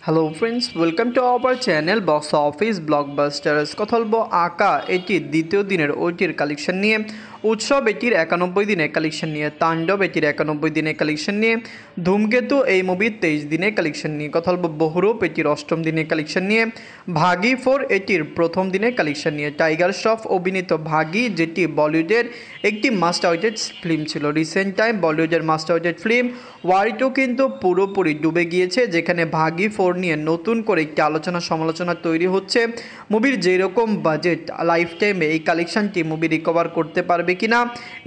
Hello friends, welcome to our channel box office blockbusters. কথা বলবো আঁকা এটির দ্বিতীয় দিনের ওটির কালেকশন নিয়ে, উৎসব এটির 91 দিনের কালেকশন নিয়ে, তাণ্ডব এটির 91 দিনের কালেকশন নিয়ে, ধূমকেতু এই মুভির 23 দিনের কালেকশন নিয়ে, কথা বলবো বহুরূপ এটির 8ম দিনের কালেকশন নিয়ে, ভাগি 4 এটির প্রথম দিনের কালেকশন নিয়ে, টাইগার শ্রফ অভিনীত ভাগি, যেটি বলিউডের একটি মাস্ট আউটেড ফিল্ম ছিল। রিসেন্ট টাইম বলিউডের মাস্ট আউটেড ফিল্ম ওয়ারিটো কিন্তু পুরোপুরি ডুবে গিয়েছে, যেখানে ভাগি 4 নিয়ে নতুন করে একটি আলোচনা সমালোচনা তৈরি হচ্ছে। মুভির যেরকম বাজেট, লাইফ টাইমে এই কালেকশনটি মুভি রিকভার করতে পারবে কিনা,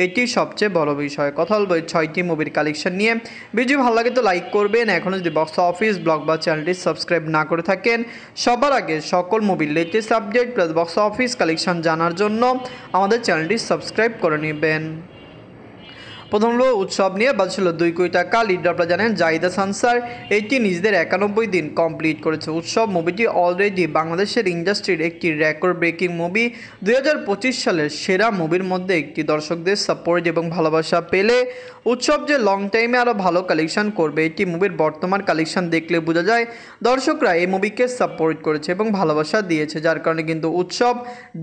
এটি সবচেয়ে বড় বিষয়। কথা বলবো এই 6টি মুভির কালেকশন নিয়ে। ভিডিও ভালো লাগে তো লাইক করবেন, এখনও যদি বক্স অফিস ব্লগ বা চ্যানেলটি সাবস্ক্রাইব না করে থাকেন, সবার আগে সকল মুভির latest update plus box office collection জানার জন্য আমাদের চ্যানেলটি সাবস্ক্রাইব করে নেবেন। প্রথম হলো উৎসব নিয়ে বাজছিল 2 কোটি টাকা। লিডার আপনারা জানেন জাহিদ হাসান স্যার, এটি নিজেদের 91 দিন কমপ্লিট করেছে। উৎসব মুভিটি অলরেডি বাংলাদেশের ইন্ডাস্ট্রির একটি রেকর্ড ব্রেকিং মুভি। 2025 সালের সেরা মুভির মধ্যে একটি। দর্শকদের সাপোর্ট এবং ভালোবাসা পেলে উৎসব যে লং টাইমে আরও ভালো কালেকশন করবে, এটি মুভির বর্তমান কালেকশন দেখলে বোঝা যায়। দর্শকরা এই মুভিকে সাপোর্ট করেছে এবং ভালোবাসা দিয়েছে, যার কারণে কিন্তু উৎসব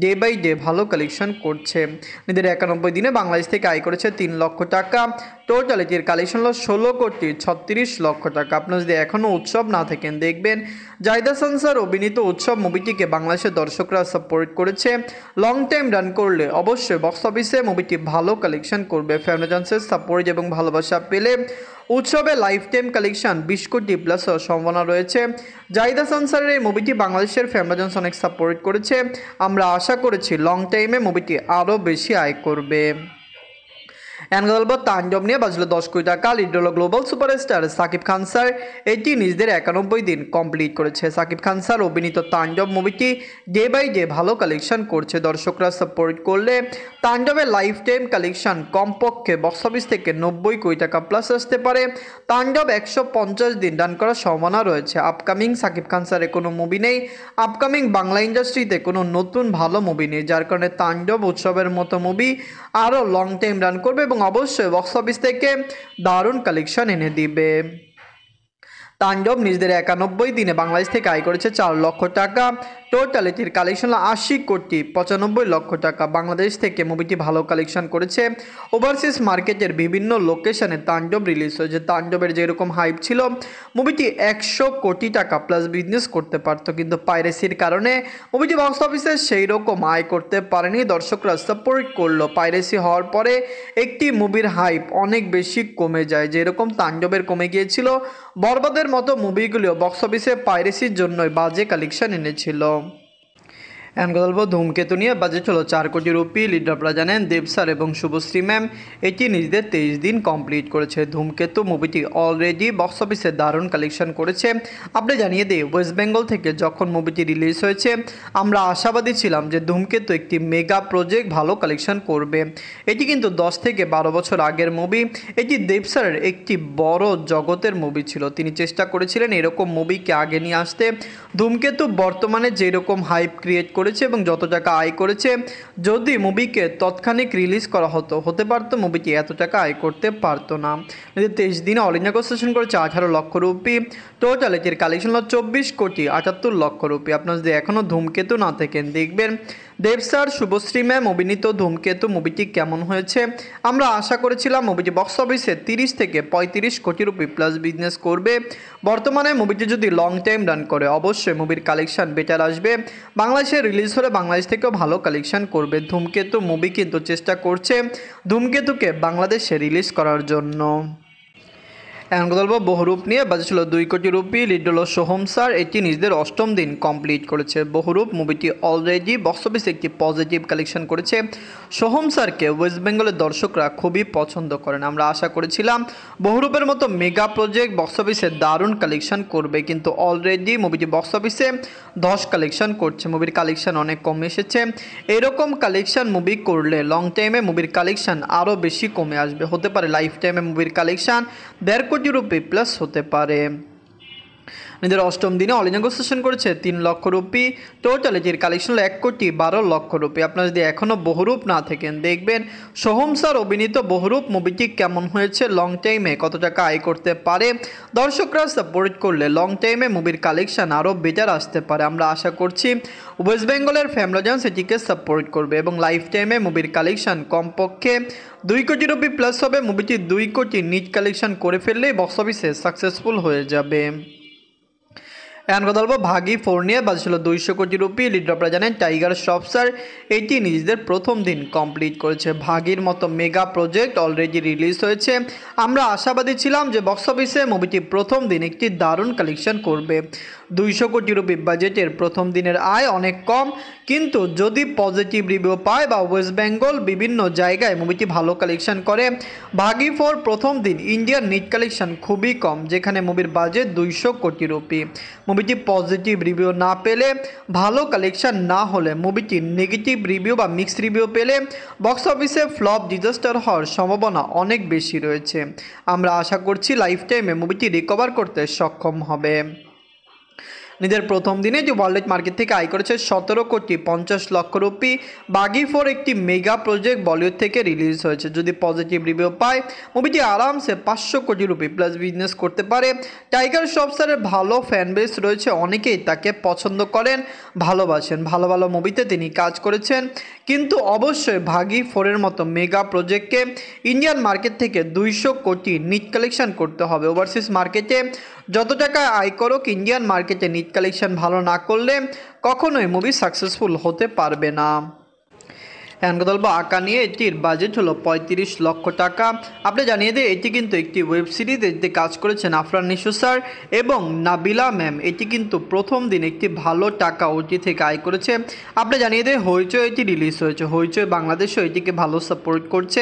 ডে বাই ডে ভালো কালেকশন করছে। নিজেদের 91 দিনে বাংলাদেশ থেকে আয় করেছে 3 লক্ষ টাকা। টোটাল এটির কালেকশন হলো 16 কোটি 36 লক্ষ টাকা। আপনারা যদি এখনও উৎসব না থাকেন, দেখবেন জাহিদ হাসান স্যার অভিনীত উৎসব মুভিটিকে বাংলাদেশের দর্শকরা সাপোর্ট করেছে। লং টাইম রান করলে অবশ্যই বক্স অফিসে মুভিটি ভালো কালেকশন করবে। ফ্যামিলিজেন্সের সাপোর্ট এবং ভালোবাসা পেলে উৎসবে লাইফ টাইম কালেকশন 20 কোটি প্লাস সম্ভাবনা রয়েছে। জাহিদ হাসান স্যারের এই মুভিটি বাংলাদেশের ফ্যামিলিজেন্স অনেক সাপোর্ট করেছে। আমরা আশা করেছি লং টাইমে মুভিটি আরও বেশি আয় করবে। বলবো তাণ্ডব নিয়ে বাজলো 10 কোটি টাকা। লিড হলো global superstar Shakib Khan sir, এটি নিজেদের 91 দিন কমপ্লিট করেছে। সাকিব খান স্যার অভিনীত তাণ্ডব মুভিটি ডে বাই ডে ভালো কালেকশন করছে। দর্শকরা সাপোর্ট করলে তাণ্ডবের লাইফ টাইম কালেকশন কমপক্ষে বক্স অফিস থেকে 90 কোটি টাকা প্লাস আসতে পারে। তাণ্ডব 150 দিন রান করার সম্ভাবনা রয়েছে। আপকামিং সাকিব খান স্যারের কোনো মুভি নেই, আপকামিং বাংলা ইন্ডাস্ট্রিতে কোনো নতুন ভালো মুভি নেই, যার কারণে তাণ্ডব উৎসবের মতো মুভি আরও লং টাইম রান করবে এবং অবশ্যই বক্স অফিস থেকে দারুণ কালেকশন এনে দিবে। তাণ্ডব নিজেদের 91 দিনে বাংলাদেশ থেকে আয় করেছে 4 লক্ষ টাকা। টোটাল এটির কালেকশন 80 কোটি 95 লক্ষ টাকা। বাংলাদেশ থেকে মুভিটি ভালো কালেকশন করেছে। ওভারসিজ মার্কেটের বিভিন্ন লোকেশনে তাণ্ডব রিলিজ হয়েছে। তাণ্ডবের যেরকম হাইপ ছিল, মুভিটি 100 কোটি টাকা প্লাস বিজনেস করতে পারতো, কিন্তু পাইরেসির কারণে মুভিটি বক্স অফিসে সেই রকম আয় করতে পারেনি। দর্শকরা সাপোর্ট করলো। পাইরেসি হওয়ার পরে একটি মুভির হাইপ অনেক বেশি কমে যায়, যেরকম তাণ্ডবের কমে গিয়েছিল। বরবাদের মতো মুভিগুলিও বক্স অফিসে পাইরেসির জন্যই বাজে কালেকশন এনেছিল। বলবো ধূমকেতু নিয়ে বাজেট হলো 4 কোটি রুপি। লিড আপনারা জানেন দেব স্যার এবং শুভশ্রী ম্যাম, এটি নিজেদের 23 দিন কমপ্লিট করেছে। ধূমকেতু মুভিটি অলরেডি বক্স অফিসে দারুণ কালেকশন করেছে। আপনি জানিয়ে দিই, ওয়েস্ট বেঙ্গল থেকে যখন মুভিটি রিলিজ হয়েছে, আমরা আশাবাদী ছিলাম যে ধূমকেতু একটি মেগা প্রজেক্ট ভালো কালেকশন করবে। এটি কিন্তু 10 থেকে 12 বছর আগের মুভি। এটি দেব স্যারের একটি বড় জগতের মুভি ছিল। তিনি চেষ্টা করেছিলেন এরকম মুভিকে আগে নিয়ে আসতে। ধূমকেতু বর্তমানে যেরকম হাইপ ক্রিয়েট করেছে এবং যত টাকা আয় করেছে, যদি মুভিকে তৎক্ষণিক রিলিজ করা হতে পারতো, মুভিটি এত টাকা আয় করতে পারতো না। 23 দিনে অল ইন্ডিয়া কনসেশন করেছে 18 লক্ষ রুপি। টোটাল এটির কালেকশন হলো 24 কোটি 78 লক্ষ রুপি। আপনারা যদি এখনও ধূমকেতু না থাকেন, দেখবেন দেব স্যার শুভশ্রী ম্যাম অভিনীত ধূমকেতু মুভিটি কেমন হয়েছে। আমরা আশা করেছিলাম মুভিটি বক্স অফিসে 30 থেকে 35 কোটি রুপি প্লাস বিজনেস করবে। বর্তমানে মুভিটি যদি লং টাইম রান করে, অবশ্যই মুভির কালেকশন বেটার আসবে। বাংলাদেশে রিলিজ হলে বাংলাদেশ থেকেও ভালো কালেকশন করবে। ধূমকেতু মুভি কিন্তু চেষ্টা করছে ধূমকেতুকে বাংলাদেশে রিলিজ করার জন্য। এখন কথা বলবো বহুরূপ নিয়ে বাজেট ছিল 2 কোটি রুপি। লিড হলো সোহম স্যার, এটি নিজেদের 8ম দিন কমপ্লিট করেছে। বহুরূপ মুভিটি অলরেডি বক্স অফিসে একটি পজিটিভ কালেকশন করেছে। সোহম স্যারকে ওয়েস্ট বেঙ্গলের দর্শকরা খুবই পছন্দ করেন। আমরা আশা করেছিলাম বহুরূপের মতো মেগা প্রজেক্ট বক্স অফিসে দারুণ কালেকশন করবে, কিন্তু অলরেডি মুভিটি বক্স অফিসে 10 কালেকশন করছে। মুভির কালেকশন অনেক কম এসেছে। এরকম কালেকশন মুভি করলে লং টাইমে মুভির কালেকশন আরও বেশি কমে আসবে। হতে পারে লাইফ টাইমে মুভির কালেকশন 1.5 কোটি রুপি প্লাস হতে পারে। নিজের অষ্টম দিনে অল ইন্ডিয়া সেশন করেছে 3 লক্ষ রুপি। টোটাল এটির কালেকশন হলো 1,12,00,000 রুপি। আপনারা যদি এখনও বহুরূপ না থাকেন, দেখবেন সোহম স্যার অভিনীত বহুরূপ মুভিটি কেমন হয়েছে, লং টাইমে কত টাকা আয় করতে পারে। দর্শকরা সাপোর্ট করলে লং টাইমে মুভির কালেকশন আরও বেটার আসতে পারে। আমরা আশা করছি ওয়েস্ট বেঙ্গলের ফ্যামিলিজন্স এটিকে সাপোর্ট করবে এবং লাইফ টাইমে মুভির কালেকশন কমপক্ষে 2 কোটি রুপি প্লাস হবে। মুভিটি 2 কোটি নিট কালেকশন করে ফেললেই বক্স অফিসে সাকসেসফুল হয়ে যাবে। এখন কথা বলবো ভাগি 4 নিয়ে। বাজেট ছিল 200 কোটি রুপি। লিড আপনারা জানেন টাইগার শ্রফ স্যার। এটি নিজেদের প্রথম দিন কমপ্লিট করেছে। ভাগির মতো মেগা প্রজেক্ট অলরেডি রিলিজ হয়েছে। আমরা আশাবাদী ছিলাম যে বক্স অফিসে মুভিটি প্রথম দিন একটি দারুণ কালেকশন করবে। 200 কোটি রুপি বাজেটের প্রথম দিনের আয় অনেক কম, কিন্তু যদি পজিটিভ রিভিউ পায় বা ওয়েস্ট বেঙ্গল বিভিন্ন জায়গায় মুভিটি ভালো কালেকশন করে, ভাগি 4 প্রথম দিন ইন্ডিয়ান নিট কালেকশন খুবই কম, যেখানে মুভির বাজেট 200 কোটি রুপি। মুভিটি পজিটিভ রিভিউ না পেলে, ভালো কালেকশন না হলে, মুভিটি নেগেটিভ রিভিউ বা মিক্সড রিভিউ পেলে বক্স অফিসে ফ্লপ ডিজাস্টার হওয়ার সম্ভাবনা অনেক বেশি রয়েছে। আমরা আশা করছি লাইফ টাইমে মুভিটি রিকভার করতে সক্ষম হবে। নিজের প্রথম দিনে যে ওয়ার্ল্ড মার্কেট থেকে আয় করেছে 17,50,00,000 রুপি। ভাগি 4 একটি মেগা প্রজেক্ট বলিউড থেকে রিলিজ হয়েছে। যদি পজিটিভ রিভিউ পায়, মুভিটি আরামসে 500 কোটি রুপি প্লাস বিজনেস করতে পারে। টাইগার শ্রফ স্যারের ভালো ফ্যান বেস রয়েছে, অনেকেই তাকে পছন্দ করেন, ভালোবাসেন। ভালো ভালো মুভিতে তিনি কাজ করেছেন, কিন্তু অবশ্যই ভাগি 4-এর মতো মেগা প্রজেক্টকে ইন্ডিয়ান মার্কেট থেকে 200 কোটি নিট কালেকশন করতে হবে। ওভারসিজ মার্কেটে যত টাকা আয় করুক, ইন্ডিয়ান মার্কেটে নিট কালেকশন ভালো না করলে কখনোই মুভি সাকসেসফুল হতে পারবে না। এখন কথা বলবো আঁকা নিয়ে। এটির বাজেট হলো 35 লক্ষ টাকা। আপনি জানিয়ে দিই এটি কিন্তু একটি ওয়েব সিরিজ। এটিতে কাজ করেছেন আফরান নিশো স্যার এবং নাবিলা ম্যাম। এটি কিন্তু প্রথম দিন একটি ভালো টাকা ওটি থেকে আয় করেছে। আপনি জানিয়ে দিই হইচই এটি রিলিজ হয়েছে। হইচই বাংলাদেশও এটিকে ভালো সাপোর্ট করছে।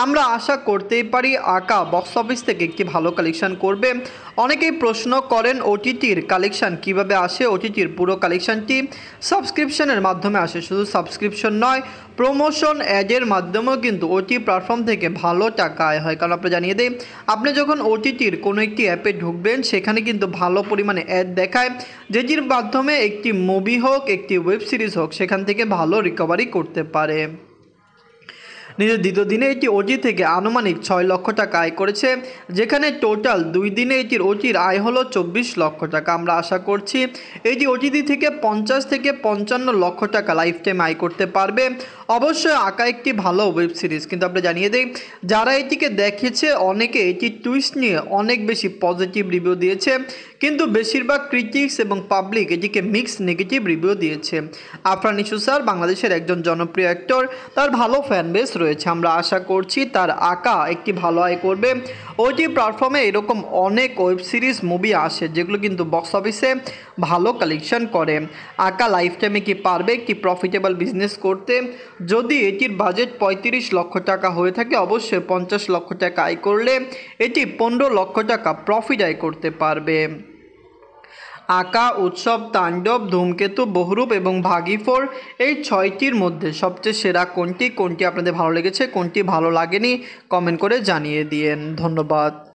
আমরা আশা করতেই পারি আঁকা বক্স অফিস থেকে একটি ভালো কালেকশন করবে। অনেকেই প্রশ্ন করেন ওটিটির কালেকশন কিভাবে আসে। ওটিটির পুরো কালেকশনটি সাবস্ক্রিপশনের মাধ্যমে আসে। শুধু সাবস্ক্রিপশন নয়, প্রমোশন অ্যাডের মাধ্যমেও কিন্তু ওটি প্ল্যাটফর্ম থেকে ভালো টাকা আয় হয়। কারণ আপনি জানিয়ে দিই, আপনি যখন ওটিটির কোনো একটি অ্যাপে ঢুকবেন, সেখানে কিন্তু ভালো পরিমাণে অ্যাড দেখায়, যেটির মাধ্যমে একটি মুভি হোক, একটি ওয়েব সিরিজ হোক, সেখান থেকে ভালো রিকভারি করতে পারে। নিজের দ্বিতীয় দিনে এটি ওটি থেকে আনুমানিক 6 লক্ষ টাকা আয় করেছে, যেখানে টোটাল 2 দিনে ওটির আয় হলো 24 লক্ষ টাকা। আমরা আশা করছি এটি ওটিটি থেকে 50 থেকে 55 লক্ষ টাকা লাইফ টাইম আয় করতে পারবে। অবশ্যই আঁকা একটি ভালো ওয়েব সিরিজ, কিন্তু আমরা জানিয়ে দিই যারা এটিকে দেখেছে অনেকে এটি টুইস্ট নিয়ে অনেক বেশি পজিটিভ রিভিউ দিয়েছে, কিন্তু বেশিরভাগ ক্রিটিক্স এবং পাবলিক এটিকে মিক্স নেগেটিভ রিভিউ দিয়েছে। আফরান নিশো স্যার বাংলাদেশের একজন জনপ্রিয় অ্যাক্টর, তার ভালো ফ্যান বেস রয়েছে। আমরা আশা করছি তার আঁকা একটি ভালো আয় করবে। ওটি প্ল্যাটফর্মে এরকম অনেক ওয়েব সিরিজ মুভি আসে যেগুলো কিন্তু বক্স অফিসে ভালো কালেকশন করে। আঁকা লাইফ টাইমে কি পারবে একটি প্রফিটেবল বিজনেস করতে? যদি এটির বাজেট 35 লক্ষ টাকা হয়ে থাকে, অবশ্যই 50 লক্ষ টাকা আয় করলে এটি 15 লক্ষ টাকা প্রফিট আয় করতে পারবে। আঁকা, উৎসব, তাণ্ডব, ধূমকেতু, বহুরূপ এবং ভাগি 4 এই 6টির মধ্যে সবচেয়ে সেরা কোনটি? কোনটি আপনাদের ভালো লেগেছে, কোনটি ভালো লাগেনি, কমেন্ট করে জানিয়ে দিয়েন। ধন্যবাদ।